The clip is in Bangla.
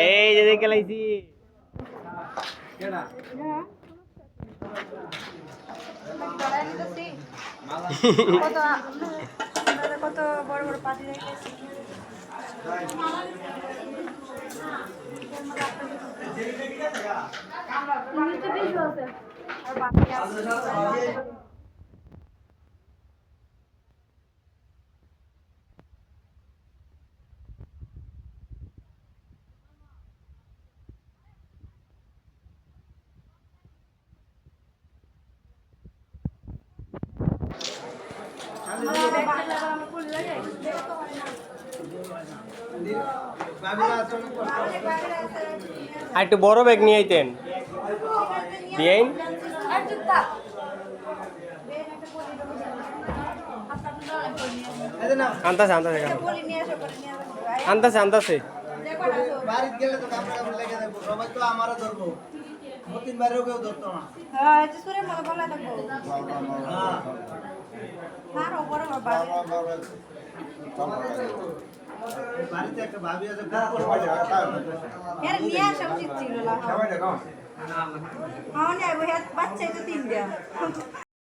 এই যে দেখে লাইছি কত বড় বড় পাতি রেখেছি আর বাকি আছে আর একটু বড় ব্যাগ নিয়ে আইতেন দিয়েন আনতাছে আনতাছে আনতাছে আনতাছে বাড়িতে গেলে তো কামড় কামড় লেগে যাবো সবাই তো আমারও ধরবো মতিন বাইরেও কেউ ধরতো না হ্যাঁ এটা সুরে মনে বলা থাকবো হ্যাঁ না রো বড় বড় বাড়ি বাড়িতে একটা ভাবি আছে এর নিয়ে আসা উচিত ছিল না হ্যাঁ না বাচ্চাই তো তিন দেয়া